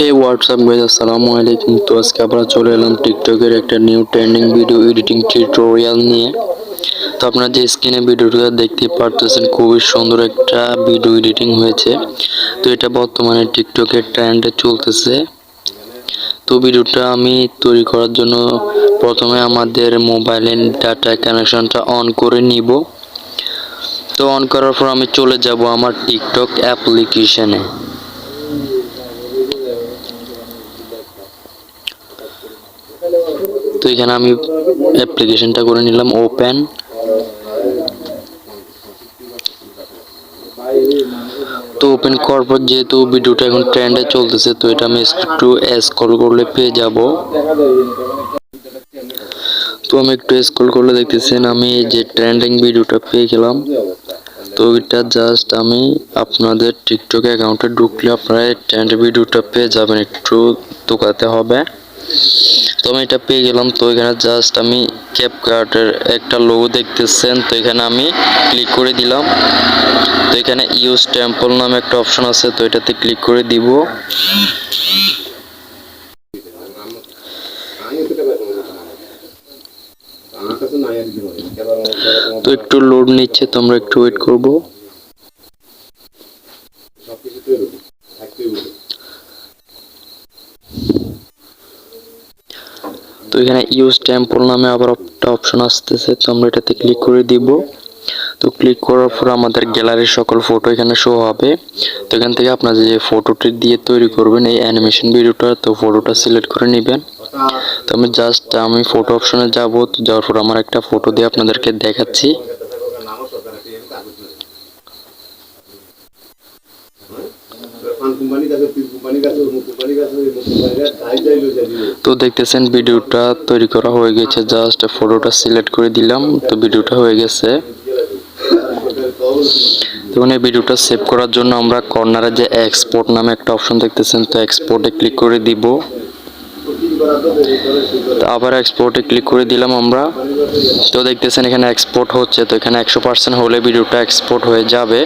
হে WhatsApp guys, আসসালামু আলাইকুম। তো আজকে আমরা চলে এলাম টিকটকের একটা new trending video editing tutorial নিয়ে। তো আপনারা যে স্ক্রিনে ভিডিওটা দেখতে পারতেছেন, খুবই সুন্দর একটা ভিডিও এডিটিং হয়েছে। তো এটা বর্তমানে টিকটকের ট্রেন্ডে চলতেছে। তো ভিডিওটা আমি তৈরি করার জন্য প্রথমে আমাদের মোবাইলের ডাটা কানেকশনটা অন করে নিব। তো অন করার পর আমি চলে যাব আমার টিকটক অ্যাপ্লিকেশনে। তো এখানে আমি অ্যাপ্লিকেশনটা করে নিলাম ওপেন। তো ওপেন করার পর যেহেতু ভিডিওটা এখন ট্রেন্ডে চলতেছে, তো এটা আমি একটু স্ক্রল করলে পেয়ে যাব। তো আমি একটু স্ক্রল করলে দেখতেছেন আমি যে ট্রেন্ডিং ভিডিওটা পেয়ে গেলাম। তো এটা জাস্ট আমি আপনাদের টিকটক অ্যাকাউন্টে ঢুকলে আপনারা ট্রেন্ড ভিডিওটা পেয়ে যাবেন, একটু তোকাতে হবে। তো আমি এটা পেয়ে গেলাম। তো এখানে জাস্ট আমি ক্যাপকাটের একটা লোগো দেখতেছেন, তো এখানে আমি ক্লিক করে দিলাম। তো এখানে ইউজ টেম্পল নামে একটা অপশন আছে, তো এটাতে ক্লিক করে দিব। তো একটু লোড নিচ্ছে, তো আমরা একটু ওয়েট করব। তো এখানে ইউজ টেম্পল নামে আবার একটা অপশন আসতেছে, তো আমরা এটাতে ক্লিক করে দিব। তো ক্লিক করার পর আমাদের গ্যালারির সকল ফটো এখানে শো হবে। তো এখান থেকে আপনারা যে ফটোটি দিয়ে তৈরি করবেন এই অ্যানিমেশন ভিডিওটা, তো ফটোটা সিলেক্ট করে নেবেন। তো আমি ফটো অপশনে যাব। তো যাওয়ার পর আমার একটা ফটো দিয়ে আপনাদেরকে দেখাচ্ছি। তো দেখতেছেন ভিডিওটা তৈরি করা হয়ে গেছে, জাস্ট ফটোটা সিলেক্ট করে দিলাম, তো ভিডিওটা হয়ে গেছে। তখন এই ভিডিওটা সেভ করার জন্য আমরা কর্নারে যে এক্সপোর্ট নামে একটা অপশন দেখতেছেন, তো এক্সপোর্টে ক্লিক করে দিব। তো আবার এক্সপোর্টে ক্লিক করে দিলাম আমরা। তো দেখতেছেন এখানে এক্সপোর্ট হচ্ছে, তো এখানে 100% হলে ভিডিওটা এক্সপোর্ট হয়ে যাবে।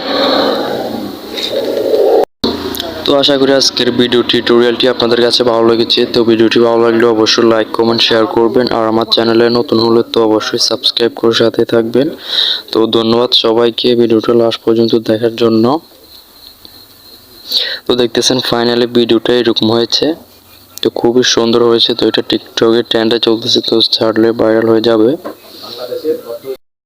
তো আশা করি আজকের ভিডিও টিউটোরিয়ালটি আপনাদের কাছে ভালো লেগেছে। তো ভিডিওটি ভালো লাগলে অবশ্যই লাইক কমেন্ট শেয়ার করবেন, আর আমার চ্যানেলে নতুন হলে তো অবশ্যই সাবস্ক্রাইব করে সাথে থাকবেন। তো ধন্যবাদ সবাইকে ভিডিওটা লাস্ট পর্যন্ত দেখার জন্য। তো দেখতেছেন ফাইনালি ভিডিওটা এরকম হয়েছে, তো খুবই সুন্দর হয়েছে। তো এটা টিকটকে ট্রেন্ডে চলতেছে, তো ছাড়লে ভাইরাল হয়ে যাবে।